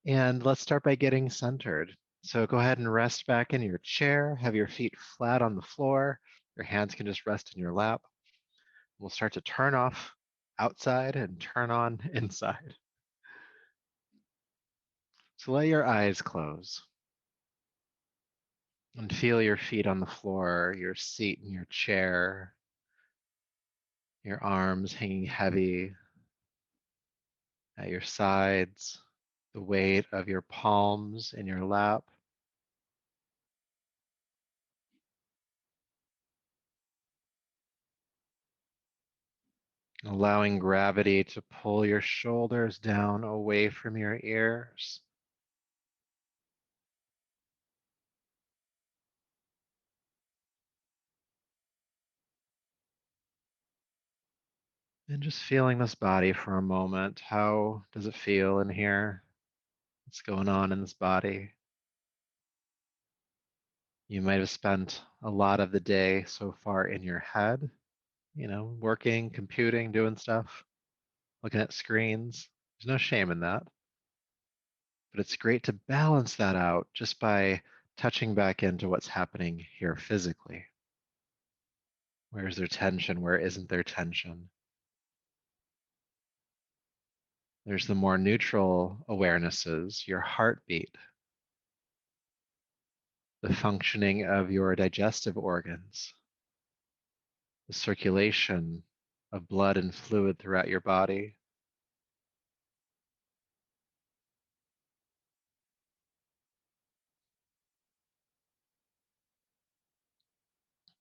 And let's start by getting centered. So go ahead and rest back in your chair. Have your feet flat on the floor. Your hands can just rest in your lap. We'll start to turn off outside and turn on inside. So let your eyes close and feel your feet on the floor, your seat in your chair, your arms hanging heavy at your sides, the weight of your palms in your lap. Allowing gravity to pull your shoulders down away from your ears. And just feeling this body for a moment. How does it feel in here? What's going on in this body? You might have spent a lot of the day so far in your head, working, computing, doing stuff, looking at screens. There's no shame in that. But it's great to balance that out just by touching back into what's happening here physically. Where is there tension? Where isn't there tension? There's the more neutral awarenesses, your heartbeat, the functioning of your digestive organs, the circulation of blood and fluid throughout your body.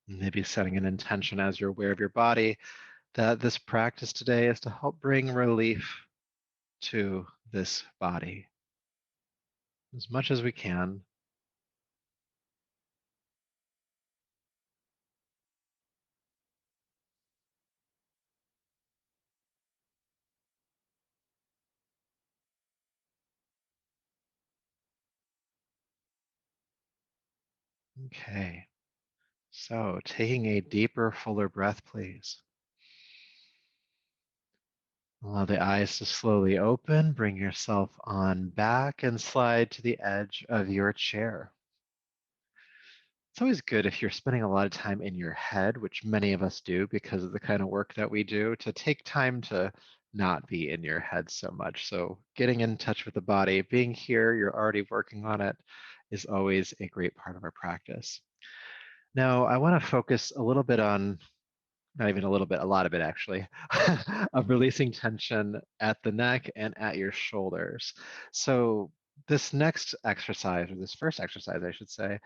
Maybe setting an intention as you're aware of your body that this practice today is to help bring relief to this body as much as we can. Okay, so taking a deeper, fuller breath, please. Allow the eyes to slowly open. Bring yourself on back and slide to the edge of your chair. It's always good if you're spending a lot of time in your head, which many of us do because of the kind of work that we do, to take time to not be in your head so much. So, getting in touch with the body, being here, you're already working on it, is always a great part of our practice. Now, I want to focus a little bit on, not even a little bit, a lot of it actually, of releasing tension at the neck and at your shoulders. So, this next exercise, or this first exercise, I should say,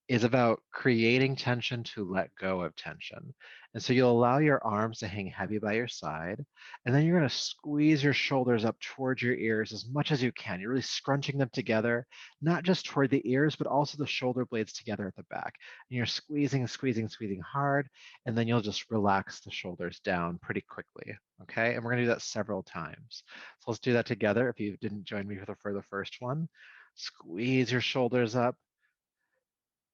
is about creating tension to let go of tension. And so you'll allow your arms to hang heavy by your side, and then you're going to squeeze your shoulders up towards your ears as much as you can. You're really scrunching them together, not just toward the ears, but also the shoulder blades together at the back. And you're squeezing, squeezing, squeezing hard, and then you'll just relax the shoulders down pretty quickly. Okay, and we're going to do that several times. So let's do that together. If you didn't join me for the first one, squeeze your shoulders up.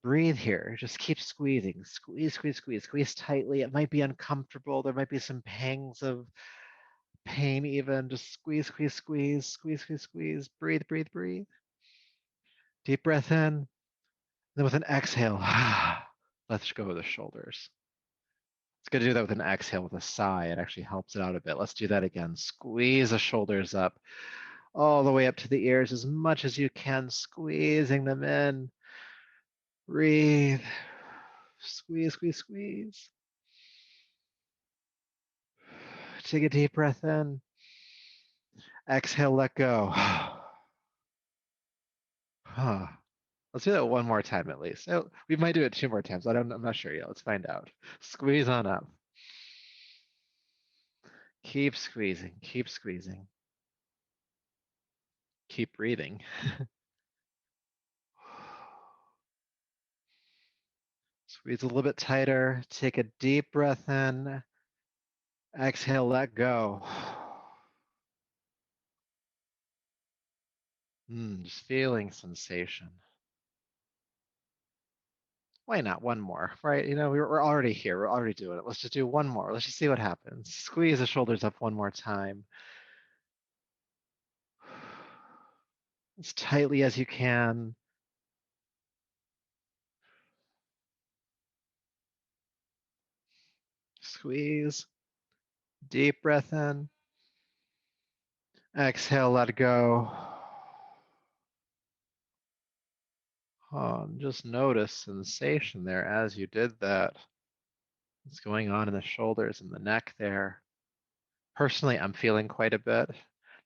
Breathe here. Just keep squeezing. Squeeze, squeeze, squeeze. Squeeze tightly. It might be uncomfortable. There might be some pangs of pain even. Just squeeze, squeeze, squeeze, squeeze, squeeze, squeeze. Breathe, breathe, breathe. Deep breath in. Then with an exhale, let's go with the shoulders. It's good to do that with an exhale with a sigh. It actually helps it out a bit. Let's do that again. Squeeze the shoulders up all the way up to the ears as much as you can, squeezing them in. Breathe. Squeeze, squeeze, squeeze. Take a deep breath in. Exhale, let go. Let's do that one more time at least. Oh, we might do it two more times. I'm not sure yet. Let's find out. Squeeze on up. Keep squeezing. Keep squeezing. Keep breathing. Squeeze a little bit tighter. Take a deep breath in. Exhale, let go. Just feeling sensation. Why not one more, right? We're already here. We're already doing it. Let's just do one more. Let's just see what happens. Squeeze the shoulders up one more time. as tightly as you can. Squeeze. Deep breath in. Exhale, let go. Just notice sensation there as you did that. What's going on in the shoulders and the neck there? Personally, I'm feeling quite a bit.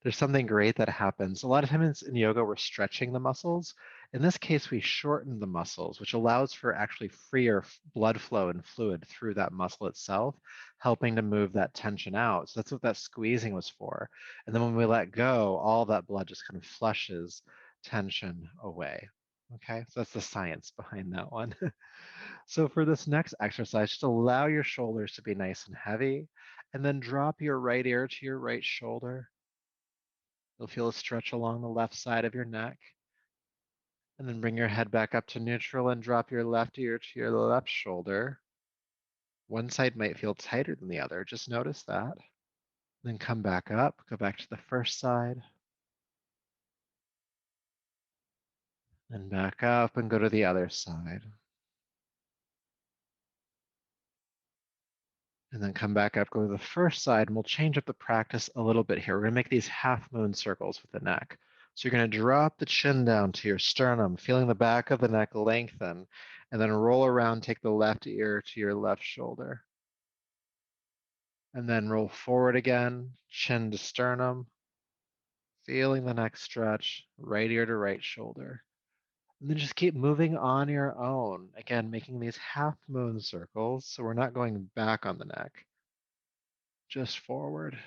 There's something great that happens. A lot of times in yoga, we're stretching the muscles. In this case, we shorten the muscles, which allows for actually freer blood flow and fluid through that muscle itself, helping to move that tension out. So that's what that squeezing was for. And then when we let go, all that blood just kind of flushes tension away. Okay, so that's the science behind that one. So for this next exercise, just allow your shoulders to be nice and heavy, and then drop your right ear to your right shoulder. You'll feel a stretch along the left side of your neck, and then bring your head back up to neutral and drop your left ear to your left shoulder. One side might feel tighter than the other. Just notice that. Then come back up, go back to the first side, and back up and go to the other side. And then come back up, go to the first side, and we'll change up the practice a little bit here. We're going to make these half moon circles with the neck. So you're going to drop the chin down to your sternum, feeling the back of the neck lengthen, and then roll around, take the left ear to your left shoulder. And then roll forward again, chin to sternum, feeling the neck stretch, right ear to right shoulder. And then just keep moving on your own. Again, making these half moon circles, so we're not going back on the neck, just forward.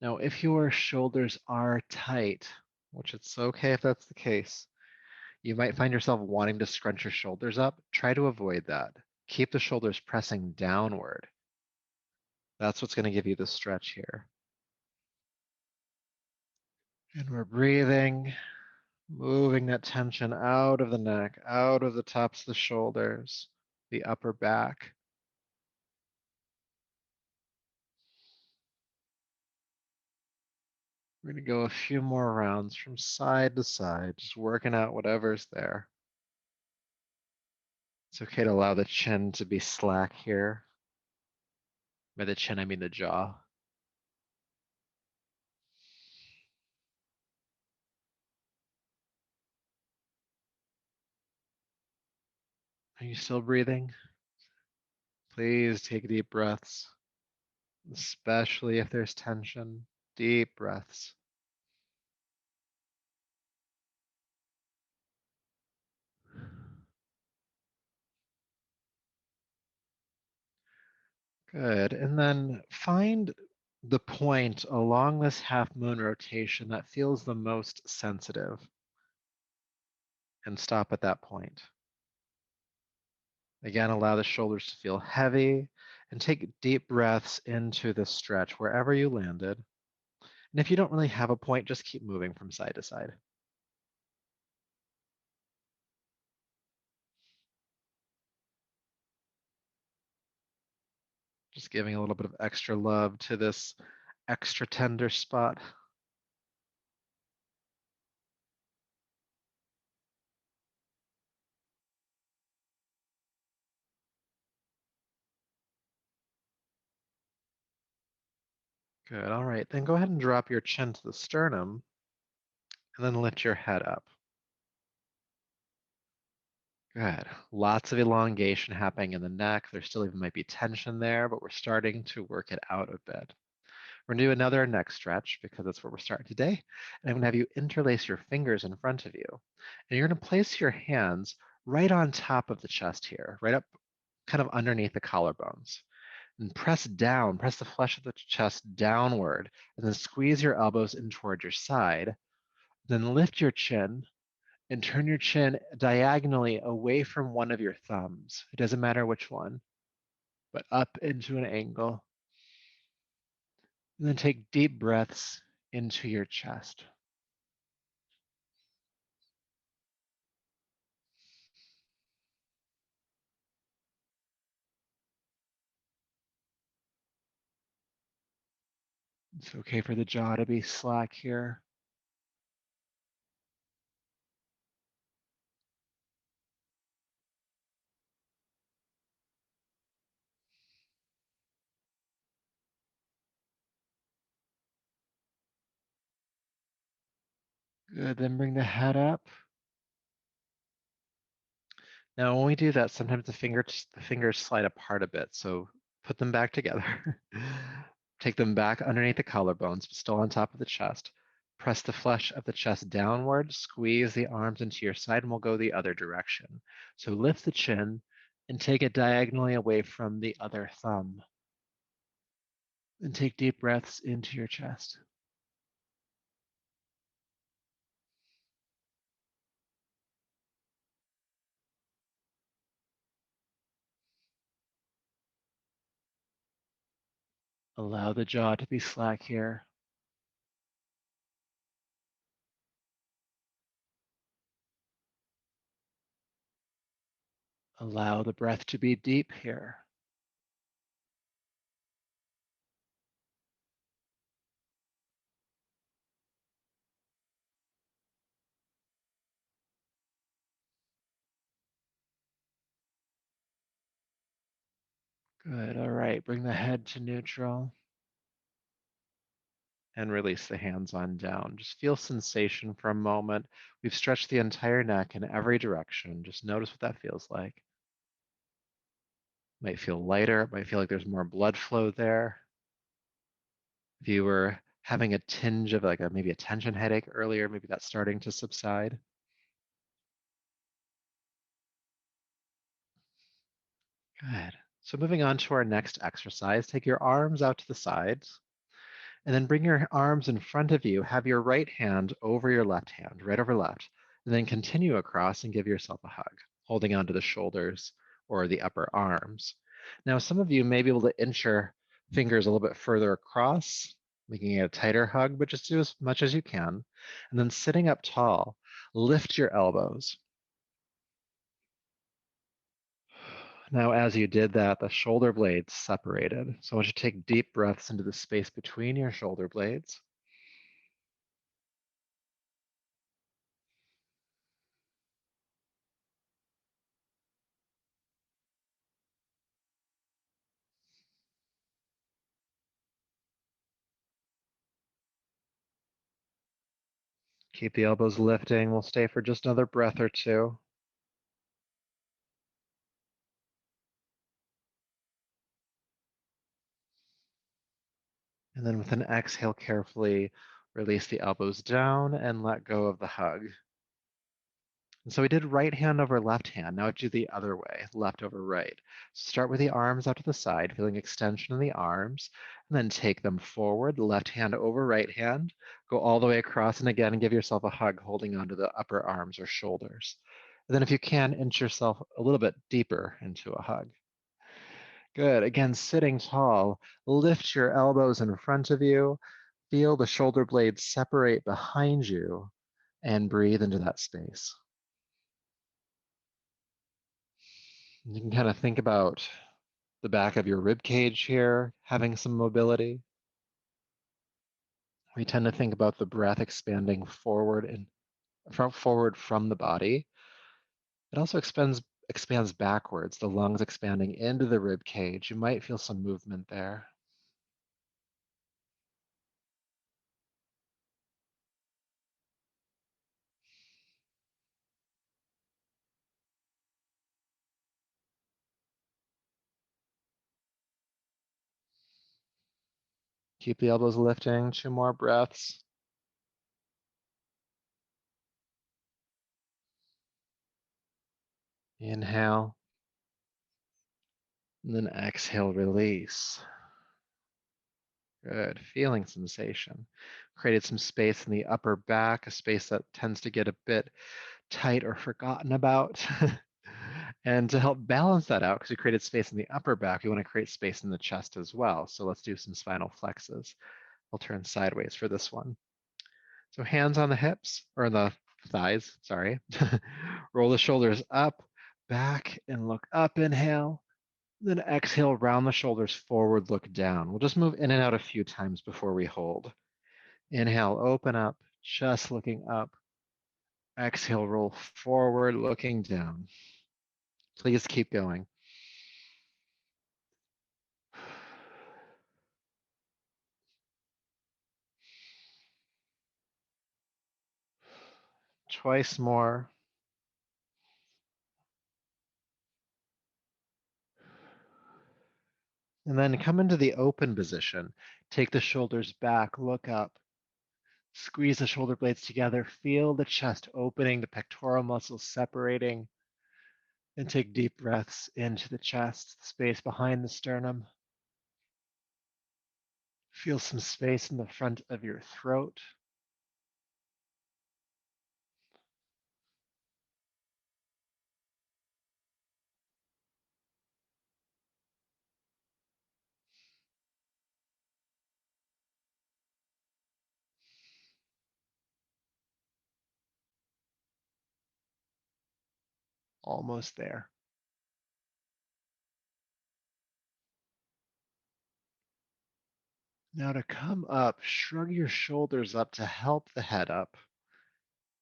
Now, if your shoulders are tight, which it's okay if that's the case, you might find yourself wanting to scrunch your shoulders up. Try to avoid that. Keep the shoulders pressing downward. That's what's going to give you the stretch here. And we're breathing, moving that tension out of the neck, out of the tops of the shoulders, the upper back. We're going to go a few more rounds from side to side, just working out whatever's there. It's okay to allow the chin to be slack here. By the chin, I mean the jaw. Are you still breathing? Please take deep breaths, especially if there's tension. Deep breaths. Good. And then find the point along this half moon rotation that feels the most sensitive and stop at that point. Again, allow the shoulders to feel heavy and take deep breaths into the stretch wherever you landed. And if you don't really have a point, just keep moving from side to side. Just giving a little bit of extra love to this extra tender spot. Good. All right. Then go ahead and drop your chin to the sternum and then lift your head up. Good. Lots of elongation happening in the neck. There still even might be tension there, but we're starting to work it out a bit. We're going to do another neck stretch because that's where we're starting today. And I'm going to have you interlace your fingers in front of you. And you're going to place your hands right on top of the chest here, right up kind of underneath the collarbones. And press down, press the flesh of the chest downward, and then squeeze your elbows in toward your side. Then lift your chin and turn your chin diagonally away from one of your thumbs. It doesn't matter which one, but up into an angle. And then take deep breaths into your chest. It's okay for the jaw to be slack here. Good, then bring the head up. Now, when we do that, sometimes the fingers slide apart a bit, so put them back together. Take them back underneath the collarbones, but still on top of the chest. Press the flesh of the chest downward, squeeze the arms into your side, and we'll go the other direction. So lift the chin and take it diagonally away from the other thumb. And take deep breaths into your chest. Allow the jaw to be slack here. Allow the breath to be deep here. Good. All right. Bring the head to neutral and release the hands on down. Just feel sensation for a moment. We've stretched the entire neck in every direction. Just notice what that feels like. Might feel lighter. It might feel like there's more blood flow there. If you were having a tinge of like maybe a tension headache earlier, maybe that's starting to subside. Good. So moving on to our next exercise, take your arms out to the sides. And then bring your arms in front of you. Have your right hand over your left hand, right over left. And then continue across and give yourself a hug, holding onto the shoulders or the upper arms. Now, some of you may be able to inch your fingers a little bit further across, making it a tighter hug, but just do as much as you can. And then sitting up tall, lift your elbows. Now, as you did that, the shoulder blades separated. So I want you to take deep breaths into the space between your shoulder blades. Keep the elbows lifting. We'll stay for just another breath or two. And then with an exhale, carefully release the elbows down and let go of the hug. And so we did right hand over left hand. Now do the other way, left over right. So start with the arms out to the side, feeling extension in the arms, and then take them forward, left hand over right hand, go all the way across, and again, give yourself a hug, holding onto the upper arms or shoulders. And then if you can, inch yourself a little bit deeper into a hug. Good. Again, sitting tall, lift your elbows in front of you. Feel the shoulder blades separate behind you and breathe into that space. You can kind of think about the back of your rib cage here, having some mobility. We tend to think about the breath expanding forward and forward from the body. It also expands backwards, the lungs expanding into the rib cage. You might feel some movement there. Keep the elbows lifting. 2 more breaths. Inhale. And then exhale, release. Good. Feeling sensation. Created some space in the upper back, a space that tends to get a bit tight or forgotten about. And to help balance that out, because we created space in the upper back, we want to create space in the chest as well. So let's do some spinal flexes. I'll turn sideways for this one. So hands on the hips, or the thighs, sorry. Roll the shoulders up, back, and look up. Inhale. Then exhale, round the shoulders forward, look down. We'll just move in and out a few times before we hold. Inhale, open up, just looking up. Exhale, roll forward, looking down. Please keep going. Twice more. And then come into the open position. Take the shoulders back, look up. Squeeze the shoulder blades together. Feel the chest opening, the pectoral muscles separating. And take deep breaths into the chest, the space behind the sternum. Feel some space in the front of your throat. Almost there. Now to come up, shrug your shoulders up to help the head up,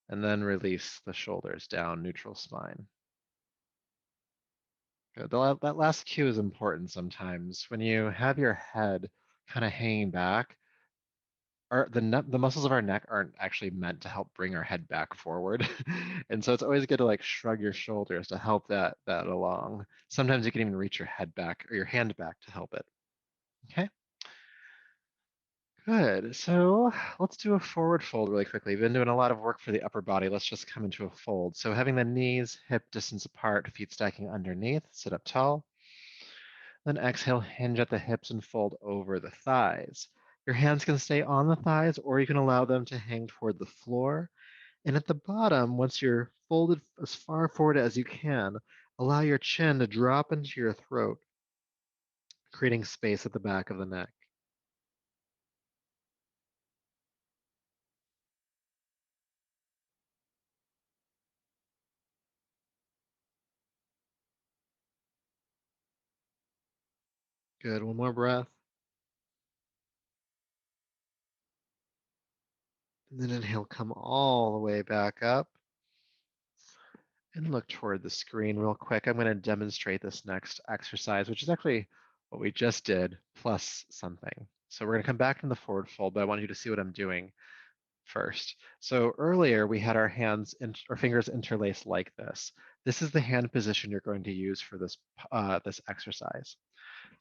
and then release the shoulders down, neutral spine. Good. That last cue is important sometimes. When you have your head kind of hanging back, the muscles of our neck aren't actually meant to help bring our head back forward. And so it's always good to like shrug your shoulders to help that along. Sometimes you can even reach your head back or your hand back to help it. Okay. Good. So let's do a forward fold really quickly. We've been doing a lot of work for the upper body. Let's just come into a fold. So having the knees hip distance apart, feet stacking underneath, sit up tall. Then exhale, hinge at the hips and fold over the thighs. Your hands can stay on the thighs or you can allow them to hang toward the floor. And at the bottom, once you're folded as far forward as you can, allow your chin to drop into your throat, creating space at the back of the neck. Good. One more breath. And then inhale, come all the way back up and look toward the screen real quick. I'm going to demonstrate this next exercise, which is actually what we just did plus something. So we're going to come back in the forward fold, but I want you to see what I'm doing first. So earlier we had our our fingers interlaced like this. This is the hand position you're going to use for this exercise.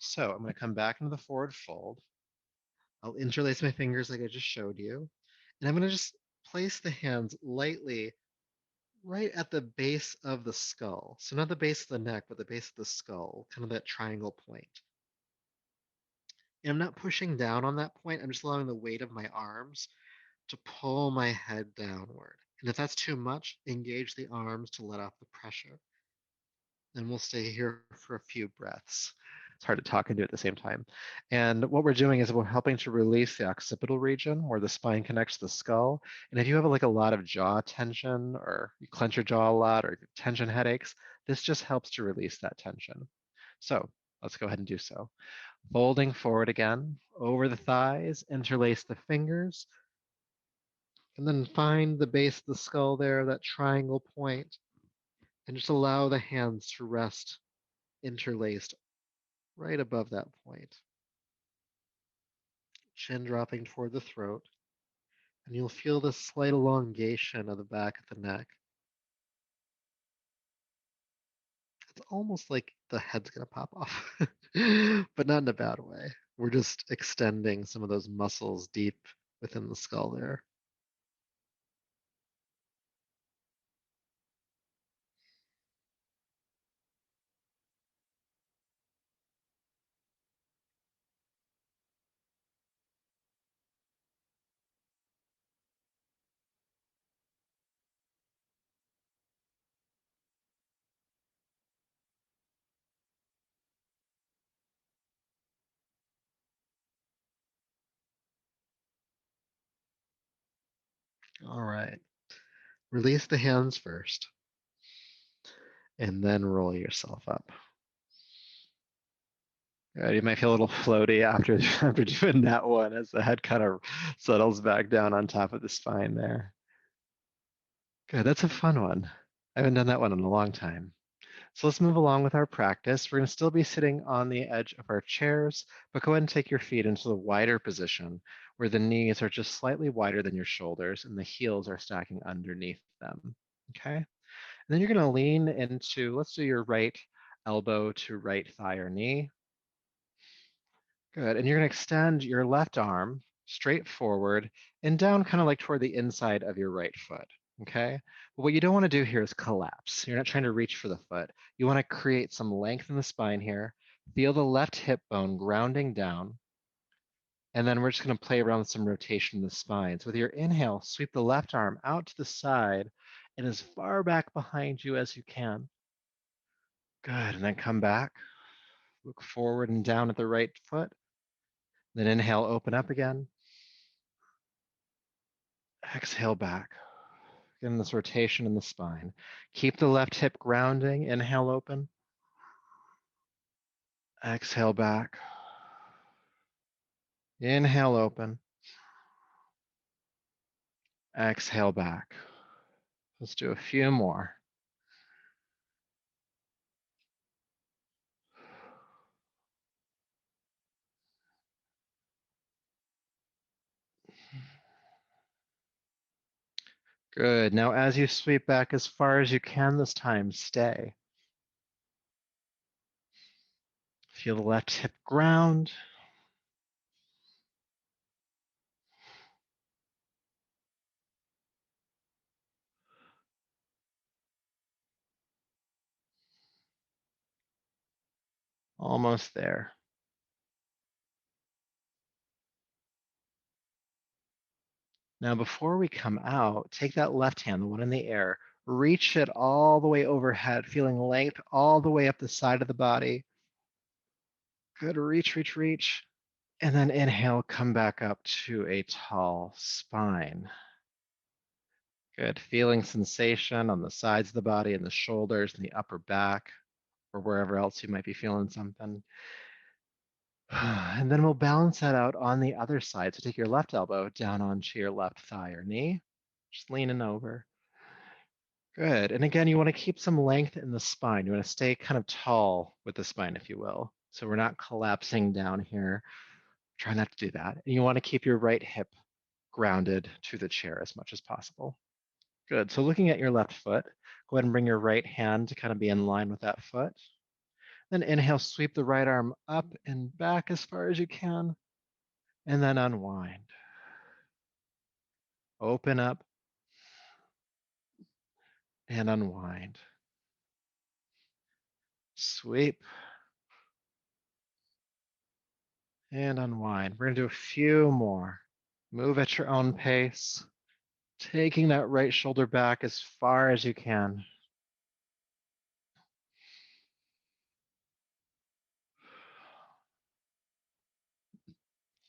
So I'm going to come back into the forward fold. I'll interlace my fingers like I just showed you. And I'm going to just place the hands lightly right at the base of the skull. So not the base of the neck, but the base of the skull, kind of that triangle point. And I'm not pushing down on that point. I'm just allowing the weight of my arms to pull my head downward. And if that's too much, engage the arms to let off the pressure. And we'll stay here for a few breaths. It's hard to talk and do at the same time. And what we're doing is we're helping to release the occipital region where the spine connects to the skull. And if you have like a lot of jaw tension or you clench your jaw a lot or tension headaches, this just helps to release that tension. So let's go ahead and do so. Folding forward again, over the thighs, interlace the fingers, and then find the base of the skull there, that triangle point, and just allow the hands to rest interlaced right above that point. Chin dropping toward the throat, and you'll feel this slight elongation of the back of the neck. It's almost like the head's gonna pop off, but not in a bad way. We're just extending some of those muscles deep within the skull there. All right. Release the hands first, and then roll yourself up. Good. You might feel a little floaty after after doing that one as the head kind of settles back down on top of the spine there. Good. That's a fun one. I haven't done that one in a long time. So let's move along with our practice. We're going to still be sitting on the edge of our chairs, but go ahead and take your feet into the wider position where the knees are just slightly wider than your shoulders and the heels are stacking underneath them. Okay. And then you're going to lean into, let's do your right elbow to right thigh or knee. Good. And you're going to extend your left arm straight forward and down, kind of like toward the inside of your right foot. Okay. But what you don't want to do here is collapse. You're not trying to reach for the foot. You want to create some length in the spine here. Feel the left hip bone grounding down. And then we're just going to play around with some rotation in the spine. So with your inhale, sweep the left arm out to the side and as far back behind you as you can. Good. And then come back. Look forward and down at the right foot. Then inhale, open up again. Exhale back. Getting this rotation in the spine. Keep the left hip grounding. Inhale, open. Exhale back. Inhale, open. Exhale back. Let's do a few more. Good. Now, as you sweep back as far as you can this time, stay. Feel the left hip ground. Almost there. Now, before we come out, take that left hand, the one in the air, reach it all the way overhead, feeling length all the way up the side of the body. Good. Reach, reach, reach. And then inhale, come back up to a tall spine. Good. Feeling sensation on the sides of the body and the shoulders and the upper back or wherever else you might be feeling something. And then we'll balance that out on the other side. So take your left elbow down onto your left thigh or knee, just leaning over. Good. And again, you want to keep some length in the spine. You want to stay kind of tall with the spine, if you will. So we're not collapsing down here. Try not to do that. And you want to keep your right hip grounded to the chair as much as possible. Good. So looking at your left foot, go ahead and bring your right hand to kind of be in line with that foot. Then inhale, sweep the right arm up and back as far as you can, and then unwind. Open up and unwind. Sweep and unwind. We're going to do a few more. Move at your own pace, taking that right shoulder back as far as you can.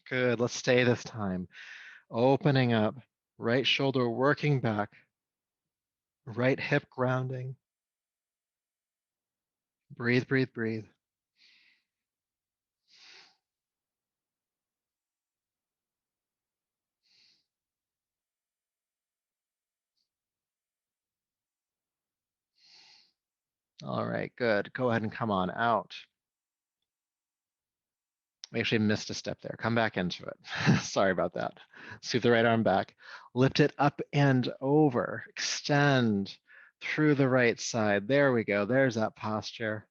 Good. Let's stay this time. Opening up, right shoulder working back, right hip grounding. Breathe, breathe, breathe. All right, good. Go ahead and come on out. We actually missed a step there. Come back into it. Sorry about that. Sweep the right arm back. Lift it up and over. Extend through the right side. There we go. There's that posture.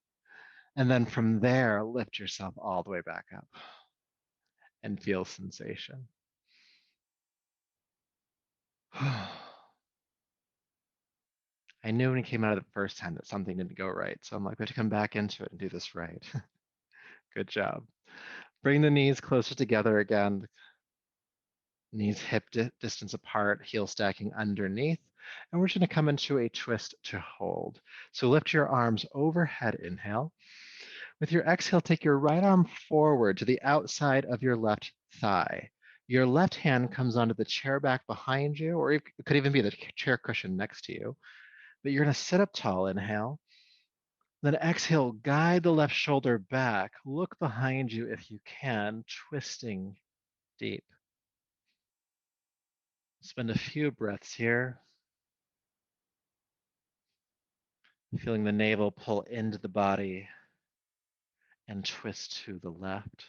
And then from there, lift yourself all the way back up and feel sensation. I knew when it came out of the first time that something didn't go right. So I'm like, we have to come back into it and do this right. Good job. Bring the knees closer together again. Knees hip distance apart, heel stacking underneath. And we're just going to come into a twist to hold. So lift your arms overhead, inhale. With your exhale, take your right arm forward to the outside of your left thigh. Your left hand comes onto the chair back behind you, or it could even be the chair cushion next to you. But you're going to sit up tall, inhale. Then exhale, guide the left shoulder back. Look behind you if you can, twisting deep. Spend a few breaths here, feeling the navel pull into the body and twist to the left.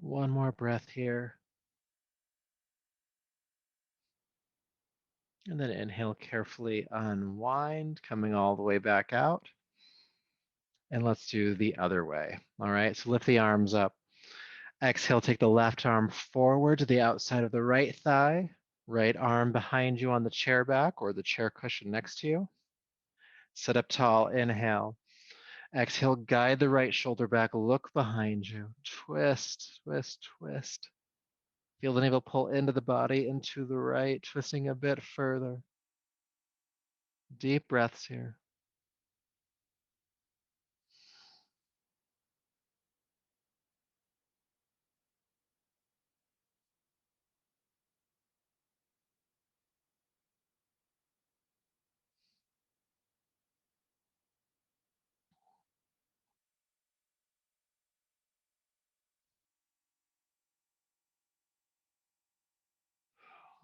One more breath here. And then inhale carefully, unwind, coming all the way back out. And let's do the other way. All right, so lift the arms up. Exhale, take the left arm forward to the outside of the right thigh. Right arm behind you on the chair back or the chair cushion next to you. Sit up tall, inhale. Exhale, guide the right shoulder back, look behind you. Twist, twist, twist. Feel the navel pull into the body, into the right, twisting a bit further. Deep breaths here.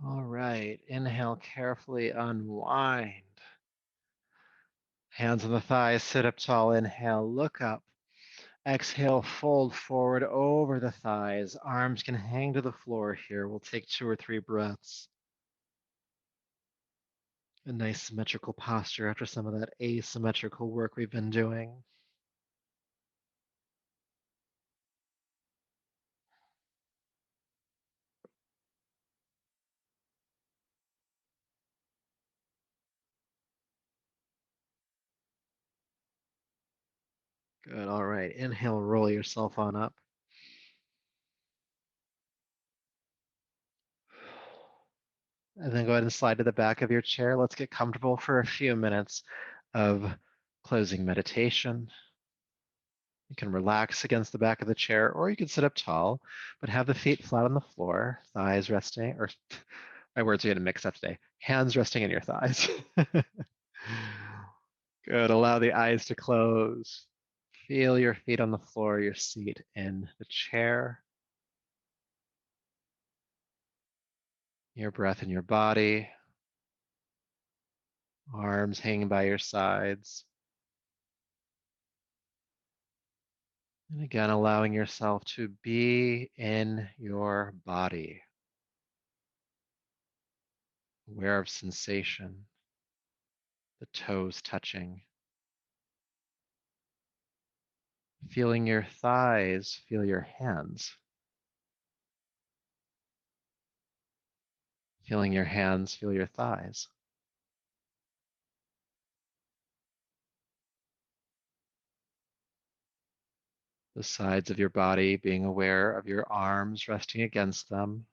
All right, inhale carefully, unwind. Hands on the thighs, sit up tall, inhale, look up. Exhale, fold forward over the thighs. Arms can hang to the floor here. We'll take 2 or 3 breaths. A nice symmetrical posture after some of that asymmetrical work we've been doing. Good, all right. Inhale, roll yourself on up. And then go ahead and slide to the back of your chair. Let's get comfortable for a few minutes of closing meditation. You can relax against the back of the chair, or you can sit up tall, but have the feet flat on the floor, thighs resting, or my words are going to mix up today. Hands resting in your thighs. Good. Allow the eyes to close. Feel your feet on the floor, your seat in the chair, your breath in your body, arms hanging by your sides. And again, allowing yourself to be in your body, aware of sensation, the toes touching, feeling your thighs, feel your hands, feeling your hands, feel your thighs, the sides of your body, being aware of your arms resting against them,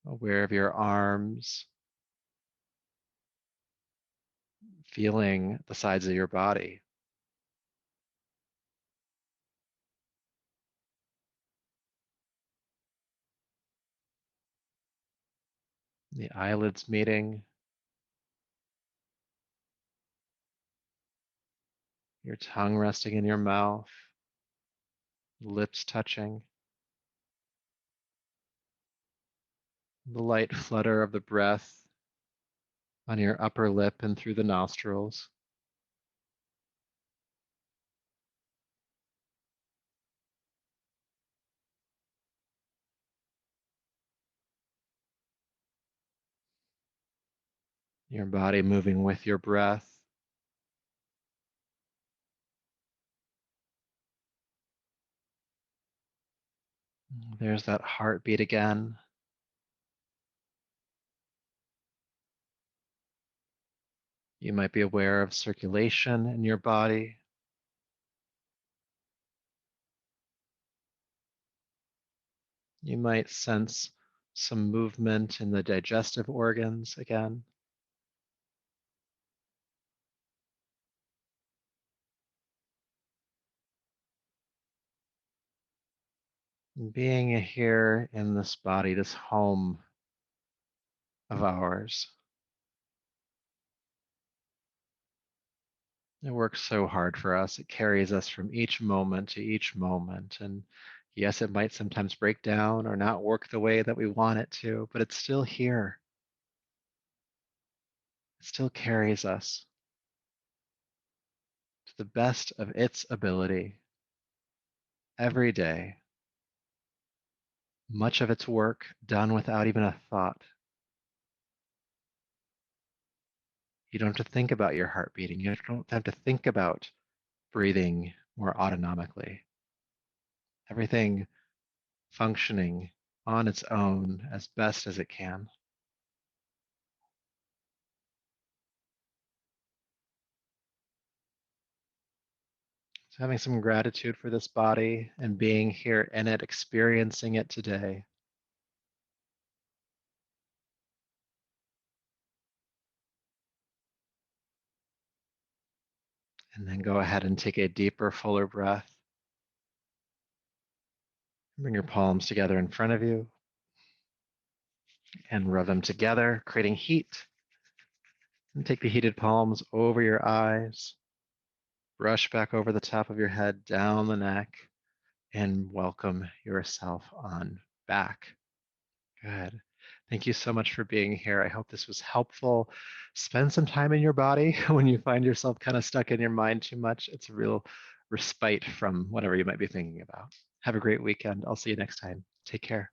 aware of your arms, feeling the sides of your body, the eyelids meeting, your tongue resting in your mouth, lips touching, the light flutter of the breath on your upper lip and through the nostrils. Your body moving with your breath. There's that heartbeat again. You might be aware of circulation in your body. You might sense some movement in the digestive organs again. Being here in this body, this home of ours. It works so hard for us. It carries us from each moment to each moment. And yes, it might sometimes break down or not work the way that we want it to, but it's still here. It still carries us to the best of its ability every day. Much of its work done without even a thought. You don't have to think about your heart beating. You don't have to think about breathing more autonomically. Everything functioning on its own as best as it can. So having some gratitude for this body and being here in it, experiencing it today. And then go ahead and take a deeper, fuller breath. Bring your palms together in front of you and rub them together, creating heat. And take the heated palms over your eyes, brush back over the top of your head, down the neck, and welcome yourself on back. Good. Thank you so much for being here. I hope this was helpful. Spend some time in your body when you find yourself kind of stuck in your mind too much. It's a real respite from whatever you might be thinking about. Have a great weekend. I'll see you next time. Take care.